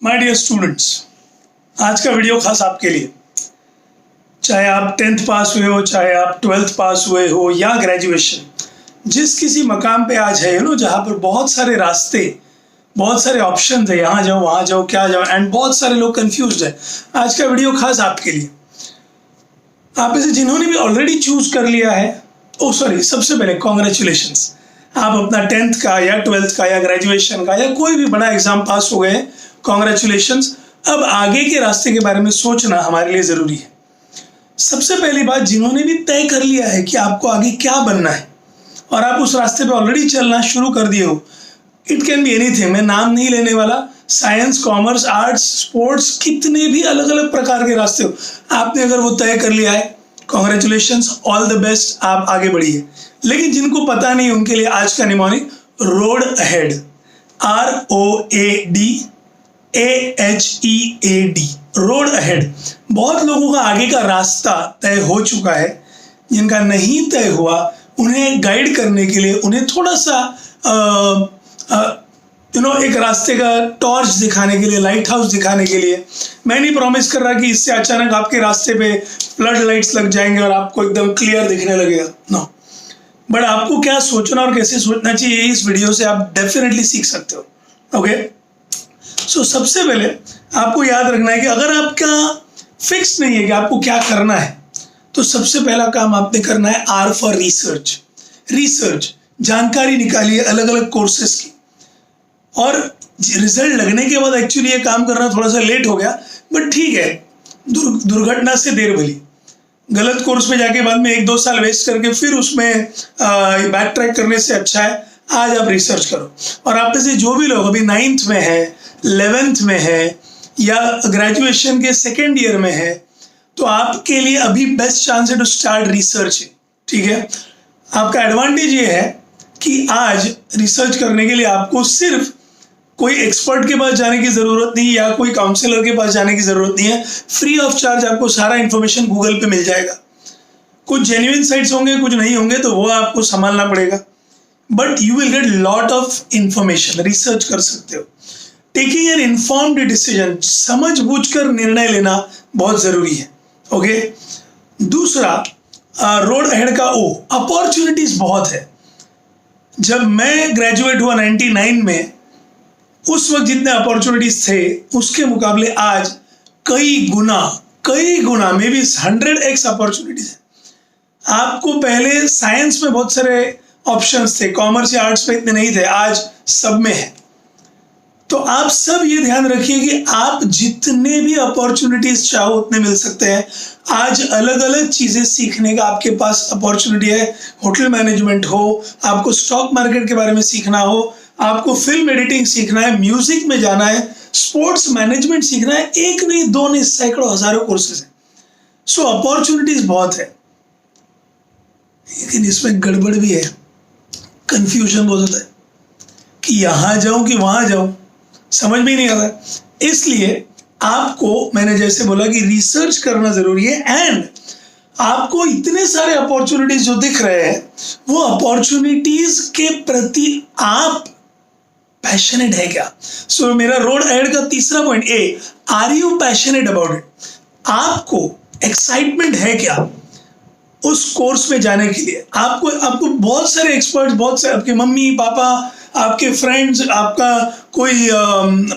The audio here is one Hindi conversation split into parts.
माय डियर स्टूडेंट्स, आज का वीडियो खास आपके लिए। चाहे आप 10th पास हुए हो, चाहे आप 12th पास हुए हो या ग्रेजुएशन, जिस किसी मकाम पे आज है जहाँ पर बहुत सारे रास्ते, बहुत सारे ऑप्शन है, यहाँ जाओ वहाँ जाओ क्या जाओ, एंड बहुत सारे लोग कंफ्यूज है। आज का वीडियो खास आपके लिए। आप इसे जिन्होंने भी ऑलरेडी चूज कर लिया है, सबसे पहले कॉन्ग्रेचुलेशंस। आप अपना 10th का या 12th का या ग्रेजुएशन का या कोई भी बड़ा एग्जाम पास हो गए, कॉन्ग्रेचुलेशंस। अब आगे के रास्ते के बारे में सोचना हमारे लिए ज़रूरी है। सबसे पहली बात, जिन्होंने भी तय कर लिया है कि आपको आगे क्या बनना है और आप उस रास्ते पे ऑलरेडी चलना शुरू कर दिए हो, इट कैन बी एनीथिंग, मैं नाम नहीं लेने वाला। साइंस, कॉमर्स, आर्ट्स, स्पोर्ट्स, कितने भी अलग अलग प्रकार के रास्ते हो, आपने अगर वो तय कर लिया है, कॉन्ग्रेचुलेशंस, ऑल द बेस्ट, आप आगे बढ़िए। लेकिन जिनको पता नहीं, उनके लिए आज का mnemonic road ahead, ROADAHEAD, road ahead. बहुत लोगों का आगे का रास्ता तय हो चुका है, जिनका नहीं तय हुआ उन्हें गाइड करने के लिए, उन्हें थोड़ा सा एक रास्ते का टॉर्च दिखाने के लिए, लाइट हाउस दिखाने के लिए। मैं नहीं प्रॉमिस कर रहा कि इससे अचानक आपके रास्ते पे फ्लड लाइट्स लग जाएंगे और आपको एकदम क्लियर दिखने लगेगा, नो। बट आपको क्या सोचना और कैसे सोचना चाहिए, इस वीडियो से आप डेफिनेटली सीख सकते हो। ओके, सो सबसे पहले आपको याद रखना है कि अगर आपका फिक्स नहीं है कि आपको क्या करना है, तो सबसे पहला काम आपने करना है R फॉर रिसर्च। रिसर्च, जानकारी निकालिए अलग अलग कोर्सेज की। और रिजल्ट लगने के बाद एक्चुअली ये काम करना थोड़ा सा लेट हो गया, बट ठीक है, दुर्घटना से देर भली। गलत कोर्स में जाके बाद में 1-2 साल वेस्ट करके फिर उसमें बैक ट्रैक करने से अच्छा है आज आप रिसर्च करो। और आप में से जो भी लोग अभी 9th में है, 11th में है या ग्रेजुएशन के 2nd ईयर में है, तो आपके लिए अभी बेस्ट चांस है टू स्टार्ट रिसर्च। ठीक है, आपका एडवांटेज ये है कि आज रिसर्च करने के लिए आपको सिर्फ कोई एक्सपर्ट के पास जाने की ज़रूरत नहीं या कोई काउंसलर के पास जाने की ज़रूरत नहीं है। फ्री ऑफ चार्ज आपको सारा इन्फॉर्मेशन गूगल पे मिल जाएगा। कुछ जेन्युइन साइट्स होंगे, कुछ नहीं होंगे, तो वो आपको संभालना पड़ेगा, but you will get lot of information. Research कर सकते हो। टेकिंग एन इन्फॉर्म्ड डिसीजन, समझ बूझ कर निर्णय लेना बहुत ज़रूरी है। ओके, दूसरा रोड अहेड का O, अपॉर्चुनिटीज़ बहुत है। जब मैं ग्रेजुएट हुआ 99 में, उस वक्त जितने अपॉर्चुनिटीज थे उसके मुकाबले आज कई गुना मे बी 100x अपॉर्चुनिटीज है। आपको पहले साइंस में बहुत सारे ऑप्शंस थे, कॉमर्स या आर्ट्स में इतने नहीं थे, आज सब में है। तो आप सब ये ध्यान रखिए कि आप जितने भी अपॉर्चुनिटीज चाहो उतने मिल सकते हैं। आज अलग अलग चीज़ें सीखने का आपके पास अपॉर्चुनिटी है। होटल मैनेजमेंट हो, आपको स्टॉक मार्केट के बारे में सीखना हो, आपको फिल्म एडिटिंग सीखना है, म्यूजिक में जाना है, स्पोर्ट्स मैनेजमेंट सीखना है, एक नहीं, दो नहीं, सैकड़ों हजारों कोर्सेज हैं। सो अपॉर्चुनिटीज बहुत है, लेकिन इसमें गड़बड़ भी है, कंफ्यूजन बहुत होता है कि यहाँ जाऊं कि वहां जाऊं, समझ में ही नहीं आता। इसलिए आपको, मैंने जैसे बोला कि रिसर्च करना जरूरी है। एंड आपको इतने सारे अपॉर्चुनिटीज जो दिख रहे हैं, वो अपॉर्चुनिटीज के प्रति आप पैशनेट है क्या? सो मेरा रोड अहेड का तीसरा point, A, are you passionate about it? आपको एक्साइटमेंट है क्या उस कोर्स में जाने के लिए? आपको बहुत सारे एक्सपर्ट्स, बहुत सारे आपके मम्मी पापा, आपके फ्रेंड्स, आपका कोई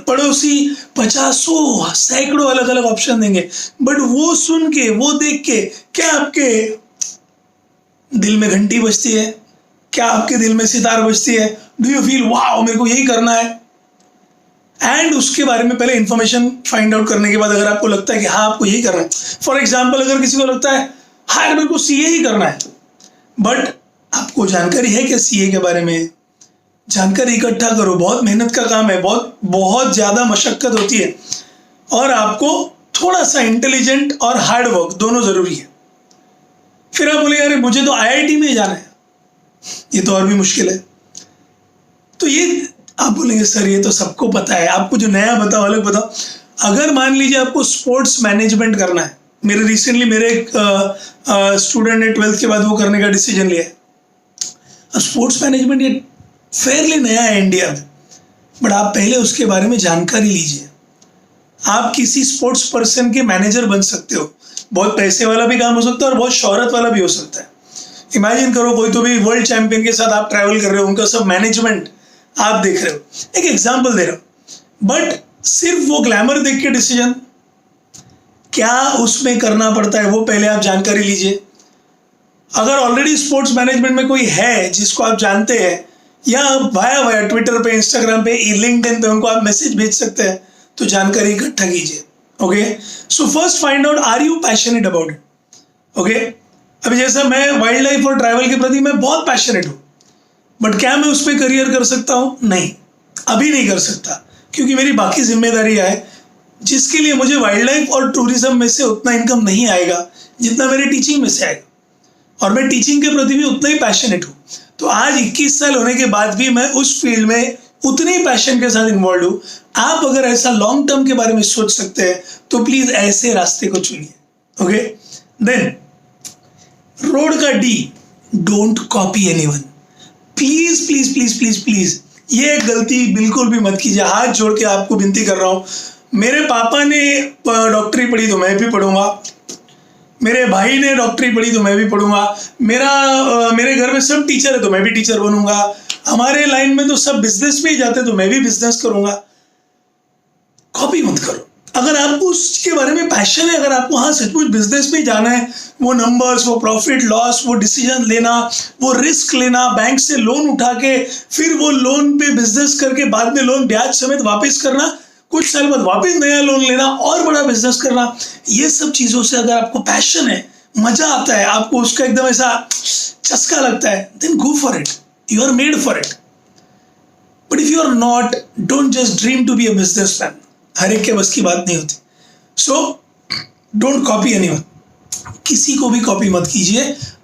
पड़ोसी 50 सैकड़ों अलग अलग ऑप्शन देंगे, बट वो सुन के, वो देख के क्या आपके दिल में घंटी बजती है? क्या आपके दिल में सितार बजती है? डू यू फील वाओ, मेरे को यही करना है? एंड उसके बारे में पहले इंफॉर्मेशन फाइंड आउट करने के बाद अगर आपको लगता है कि हाँ आपको यही करना है, फॉर एग्जाम्पल अगर किसी को लगता है हाँ मेरे को CA ही करना है, बट आपको जानकारी है क्या CA के बारे में? जानकारी इकट्ठा करो, बहुत मेहनत का काम है, बहुत ज़्यादा मशक्कत होती है, और आपको थोड़ा सा इंटेलिजेंट और हार्ड वर्क दोनों ज़रूरी है। फिर आप बोलेंगे अरे मुझे तो IIT में जाना है, ये तो और भी मुश्किल है। तो ये आप बोलेंगे सर ये तो सबको पता है, आपको जो नया बताओ, अलग बताओ। अगर मान लीजिए आपको स्पोर्ट्स मैनेजमेंट करना है, मेरे एक स्टूडेंट ने 12th के बाद वो करने का डिसीजन लिया है। स्पोर्ट्स मैनेजमेंट ये फेयरली नया है इंडिया में, बट आप पहले उसके बारे में जानकारी लीजिए। आप किसी स्पोर्ट्स पर्सन के मैनेजर बन सकते हो। बहुत पैसे वाला भी काम हो सकता है और बहुत शोहरत वाला भी हो सकता है। इमेजिन करो कोई तो भी वर्ल्ड चैंपियन के साथ आप ट्रैवल कर रहे हो, उनका सब मैनेजमेंट आप देख रहे हो। एक एग्जाम्पल दे रहा हूं, बट सिर्फ वो ग्लैमर देख के डिसीजन, क्या उसमें करना पड़ता है वो पहले आप जानकारी लीजिए। अगर ऑलरेडी स्पोर्ट्स मैनेजमेंट में कोई है जिसको आप जानते हैं, या वाया ट्विटर पे, इंस्टाग्राम पे, लिंक्डइन पे उनको आप मैसेज भेज सकते हैं, तो जानकारी इकट्ठा कीजिए। Okay, so first find out are you passionate about it. Okay, अभी जैसा मैं वाइल्ड लाइफ और ट्रैवल के प्रति मैं बहुत पैशनेट हूँ, बट क्या मैं उसमें करियर कर सकता हूँ? नहीं, अभी नहीं कर सकता, क्योंकि मेरी बाकी जिम्मेदारियां है जिसके लिए मुझे वाइल्ड लाइफ और टूरिज्म में से उतना इनकम नहीं आएगा जितना मेरे टीचिंग में से आएगा, और मैं टीचिंग के प्रति भी उतना ही पैशनेट हूँ। तो आज 21 साल होने के बाद भी मैं उस फील्ड में उतने ही पैशन के साथ इन्वॉल्व हूँ। आप अगर ऐसा लॉन्ग टर्म के बारे में सोच सकते हैं तो प्लीज ऐसे रास्ते को चुनिए। ओके, देन रोड का D, don't copy anyone. Please please please please please ये गलती बिल्कुल भी मत कीजिए। हाथ जोड़ के आपको विनती कर रहा हूँ। मेरे पापा ने डॉक्टरी पढ़ी तो मैं भी पढ़ूंगा, मेरे भाई ने डॉक्टरी पढ़ी तो मैं भी पढ़ूंगा, मेरे घर में सब टीचर है तो मैं भी टीचर बनूंगा, हमारे लाइन में तो सब बिजनेस में ही जाते तो मैं भी बिजनेस करूंगा। कॉपी मत करो। अगर आपको उसके बारे में पैशन है, अगर आपको हाँ सचमुच बिजनेस में जाना है, वो नंबर्स, वो प्रॉफिट लॉस, वो डिसीजन लेना, वो रिस्क लेना, बैंक से लोन उठा के फिर वो लोन पे बिजनेस करके बाद में लोन ब्याज समेत वापस करना, कुछ साल बाद वापस नया लोन लेना और बड़ा बिजनेस करना, ये सब चीजों से अगर आपको पैशन है, मजा आता है, आपको उसका एकदम ऐसा चस्का लगता है, then go for it, you are made for it. But if you are not, don't just dream to be a businessman. हर एक के बस की बात नहीं होती। सो डोंट कॉपी एनीवन, किसी को भी कॉपी मत कीजिए,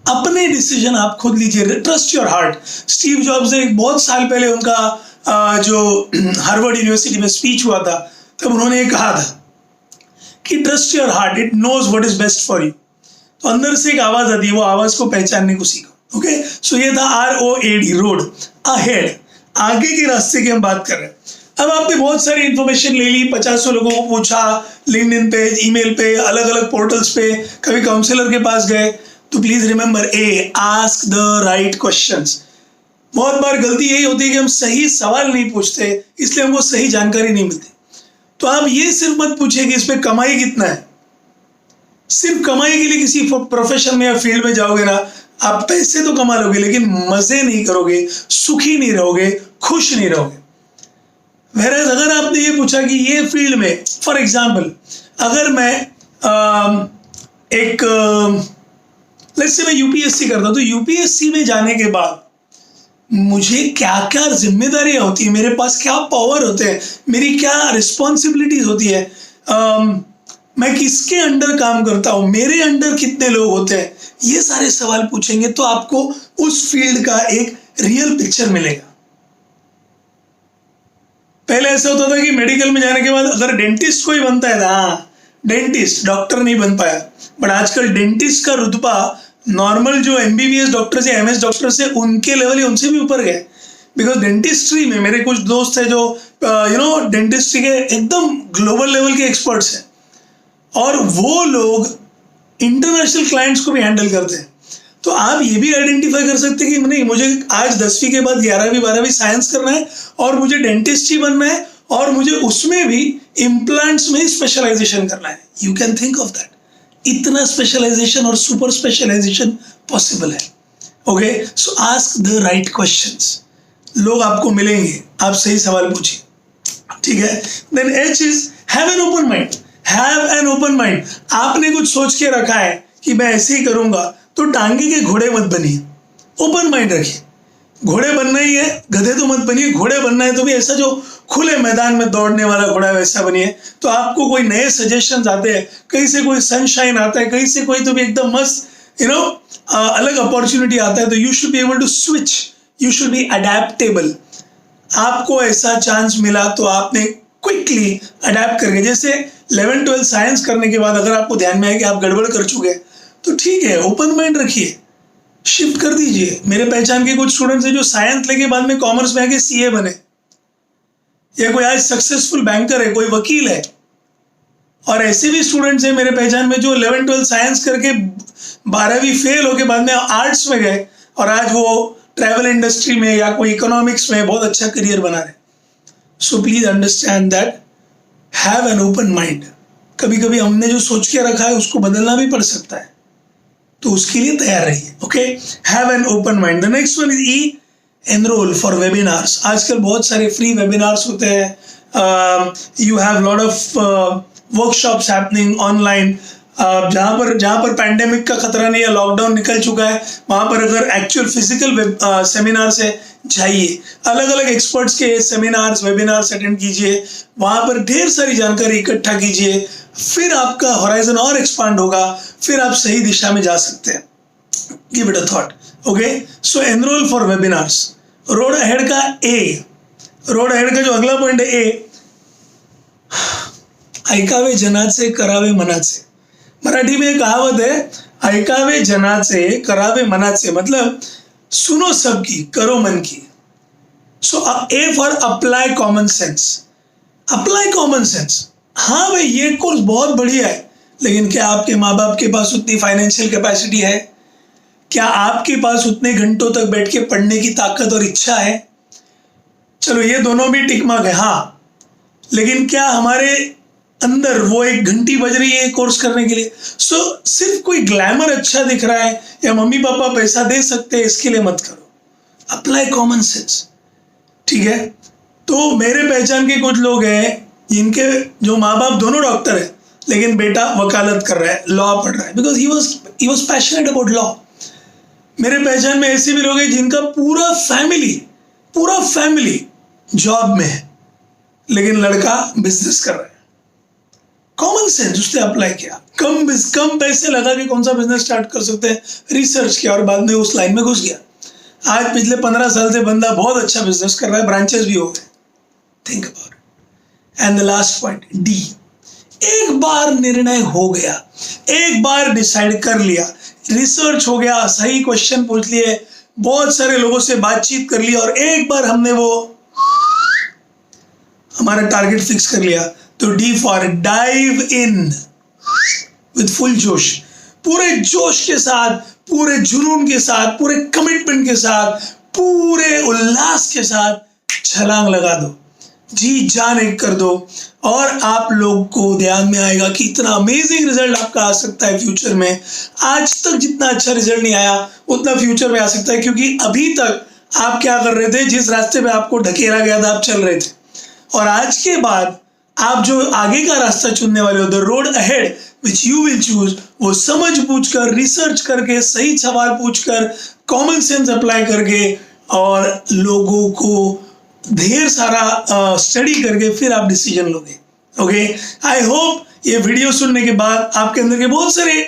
अपने डिसीजन आप खुद लीजिए। Trust your heart. Steve jobs ने बहुत साल पहले उनका जो हार्वर्ड यूनिवर्सिटी में स्पीच हुआ था, तब उन्होंने कहा था कि trust your heart, it knows what is best for you. तो अंदर से एक आवाज आती है, वो आवाज को पहचानने को सीखो। ओके, सो ये था ROAD, रोड, अहेड, आगे के रास्ते की हम बात कर रहे हैं। अब आपने बहुत सारी इंफॉर्मेशन ले ली, 50 लोगों को पूछा, लिंक्डइन पे, ईमेल पे, अलग अलग पोर्टल्स पे, कभी काउंसलर के पास गए, तो please remember A, ask the right questions. बहुत बार गलती यही होती है कि हम सही सवाल नहीं पूछते, इसलिए हमको सही जानकारी नहीं मिलती। तो आप ये सिर्फ मत पूछिए कि इसमें कमाई कितना है। सिर्फ कमाई के लिए किसी प्रोफेशन में या फील्ड में जाओगे ना, आप पैसे तो कमा लोगे लेकिन मजे नहीं करोगे, सुखी नहीं रहोगे, खुश नहीं रहोगे। वैराज अगर आपने ये पूछा कि ये फील्ड में, फॉर एग्जाम्पल अगर मैं लेट्स से मैं यूपीएससी करता हूं, तो यूपीएससी में जाने के बाद मुझे क्या क्या जिम्मेदारियां होती है, मेरे पास क्या पावर होते हैं, मेरी क्या रिस्पॉन्सिबिलिटीज होती है, मैं किसके अंडर काम करता हूं, मेरे अंडर कितने लोग होते हैं, ये सारे सवाल पूछेंगे तो आपको उस फील्ड का एक रियल पिक्चर मिलेगा। पहले ऐसा होता था कि मेडिकल में जाने के बाद अगर डेंटिस्ट कोई बनता है, हाँ डेंटिस्ट, डॉक्टर नहीं बन पाया, बट आजकल डेंटिस्ट का रुतबा नॉर्मल जो MBBS डॉक्टर से, MS डॉक्टर से, उनके लेवल उनसे भी ऊपर गए। बिकॉज डेंटिस्ट्री में मेरे कुछ दोस्त है जो डेंटिस्ट्री के एकदम ग्लोबल लेवल के एक्सपर्ट्स हैं, और वो लोग इंटरनेशनल क्लाइंट्स को भी हैंडल करते हैं। तो आप ये भी आइडेंटिफाई कर सकते हैं कि नहीं, मुझे आज 10वीं के बाद 11वीं 12वीं साइंस करना है और मुझे डेंटिस्ट ही बनना है, और मुझे उसमें भी इम्प्लांट्स में स्पेशलाइजेशन करना है। You can think of that. इतना स्पेशलाइजेशन और सुपर स्पेशलाइजेशन पॉसिबल है। Okay, so ask the right questions. लोग आपको मिलेंगे, आप सही सवाल पूछिए, ठीक है। Then H is have an open mind. Have an open mind. आपने कुछ सोच के रखा है कि मैं ऐसे ही करूंगा, तो टांगे के घोड़े मत बनिए, ओपन माइंड रखिए। घोड़े बनना ही है, गधे तो मत बनिए। घोड़े बनना है तो भी ऐसा जो खुले मैदान में दौड़ने वाला घोड़ा वैसा बनिए। तो आपको कोई नए सजेशंस आते हैं, कहीं से कोई सनशाइन आता है, कहीं से कोई तो भी एकदम मस्त अलग अपॉर्चुनिटी आता है, तो you should be able to switch, you should be adaptable. आपको ऐसा चांस मिला तो आपने क्विकली अडेप्ट करके, जैसे 11-12 साइंस करने के बाद अगर आपको ध्यान में आए कि आप गड़बड़ कर चुके, तो ठीक है, ओपन माइंड रखिए, शिफ्ट कर दीजिए। मेरे पहचान के कुछ स्टूडेंट्स हैं जो साइंस लेके बाद में कॉमर्स में आके CA बने, या कोई आज सक्सेसफुल बैंकर है, कोई वकील है। और ऐसे भी स्टूडेंट्स हैं मेरे पहचान में जो 11-12 साइंस करके 12वीं फेल होके बाद में आर्ट्स में गए और आज वो ट्रैवल इंडस्ट्री में या कोई इकोनॉमिक्स में बहुत अच्छा करियर बना रहे। So please understand that, have an open mind. कभी कभी हमने जो सोच के रखा है उसको बदलना भी पड़ सकता है, तो उसके लिए तैयार रहिए। Okay, have an open mind. The next one is E, enrol for webinars. आजकल बहुत सारे फ्री वेबिनार्स होते हैं। You have lot of workshops happening online. जहाँ पर पैंडेमिक का खतरा नहीं है, लॉकडाउन निकल चुका है, वहाँ पर अगर एक्चुअल फिजिकल सेमिनार्स है, जाइए, अलग अलग एक्सपर्ट्स के सेमिनार्स वेबिनार्स अटेंड कीजिए, वहाँ पर ढेर सारी जानकारी इकट्ठा कीजिए, फिर आपका होराइजन और एक्सपांड होगा, फिर आप सही दिशा में जा सकते हैं। Give it a thought. Okay, so enrol for webinars. Road ahead का ए, रोड अहेड का जो अगला पॉइंट है ए, ऐकावे जनाचे करावे मनाचे। मराठी में एक कहावत है, ऐकावे जनाचे करावे मनाचे, मतलब सुनो सबकी करो मन की। So A for apply common sense. Apply common sense. हाँ भाई, ये कोर्स बहुत बढ़िया है, लेकिन क्या आपके माँ बाप के पास उतनी फाइनेंशियल कैपेसिटी है? क्या आपके पास उतने घंटों तक बैठ के पढ़ने की ताकत और इच्छा है? चलो ये दोनों भी टिक मार्क है, हाँ, लेकिन क्या हमारे अंदर वो एक घंटी बज रही है कोर्स करने के लिए? सो सिर्फ कोई ग्लैमर अच्छा दिख रहा है या मम्मी पापा पैसा दे सकते हैं इसके लिए मत करो। अप्लाई कॉमन सेंस, ठीक है? तो मेरे पहचान के कुछ लोग हैं जिनके जो माँ बाप दोनों डॉक्टर है, लेकिन बेटा वकालत कर रहा है, लॉ पढ़ रहा है, because he was passionate about law. मेरे पहचान में ऐसे भी लोग हैं जिनका पूरा फैमिली जॉब में है, लेकिन लड़का बिजनेस कर रहा है। कॉमन सेंस उसने अप्लाई किया, कम पैसे लगा के कौन सा बिजनेस स्टार्ट कर सकते हैं, रिसर्च किया और बाद में उस लाइन में घुस गया। आज पिछले 15 साल से बंदा बहुत अच्छा बिजनेस कर रहा है, ब्रांचेस भी हो गए। Think about it. And the last point D, एक बार निर्णय हो गया, एक बार डिसाइड कर लिया, रिसर्च हो गया, सही क्वेश्चन पूछ लिए, बहुत सारे लोगों से बातचीत कर ली और एक बार हमने वो हमारा टारगेट फिक्स कर लिया, तो D for dive in with full जोश। पूरे जोश के साथ, पूरे जुनून के साथ, पूरे कमिटमेंट के साथ, पूरे उल्लास के साथ छलांग लगा दो, जी जान एक कर दो, और आप लोग को ध्यान में आएगा कि इतना अमेजिंग रिजल्ट आपका आ सकता है फ्यूचर में। आज तक जितना अच्छा रिजल्ट नहीं आया उतना फ्यूचर में आ सकता है, क्योंकि अभी तक आप क्या कर रहे थे, जिस रास्ते पे आपको ढकेला गया था आप चल रहे थे, और आज के बाद आप जो आगे का रास्ता चुनने वाले हो, the road ahead which you will choose, वो समझ पूछ कर, रिसर्च करके, सही सवाल पूछकर, कॉमन सेंस अप्लाई करके और लोगों को ढेर सारा स्टडी करके फिर आप डिसीजन लोगे। ओके, आई होप ये वीडियो सुनने के बाद आपके अंदर के बहुत सारे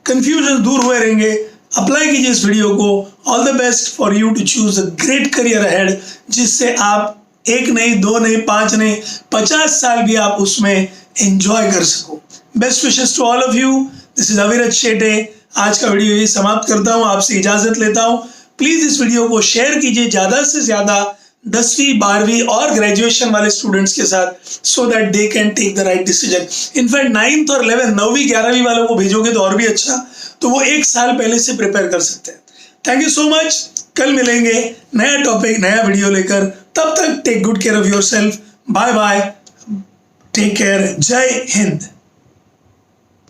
कंफ्यूजन दूर हुए रहेंगे। अप्लाई कीजिए इस वीडियो को। All the best for you to choose a great career ahead, जिससे आप 1 नहीं 2 नहीं 5 नहीं 50 साल भी आप उसमें एंजॉय कर सको। Best wishes to all of you. This is Avirat Shete. आज का वीडियो ये समाप्त करता हूँ, आपसे इजाजत लेता हूँ। प्लीज इस वीडियो को शेयर कीजिए ज़्यादा से ज़्यादा 10वीं 12वीं और ग्रेजुएशन वाले स्टूडेंट्स के साथ, so that they can take the right decision. In fact 9th और 11th 9वीं 11वीं वालों को भेजोगे तो और भी अच्छा, तो वो 1 साल पहले से प्रिपेयर कर सकते हैं। Thank you so much. कल मिलेंगे नया टॉपिक नया वीडियो लेकर, तब तक take good care of yourself. Bye bye, take care, जय हिंद।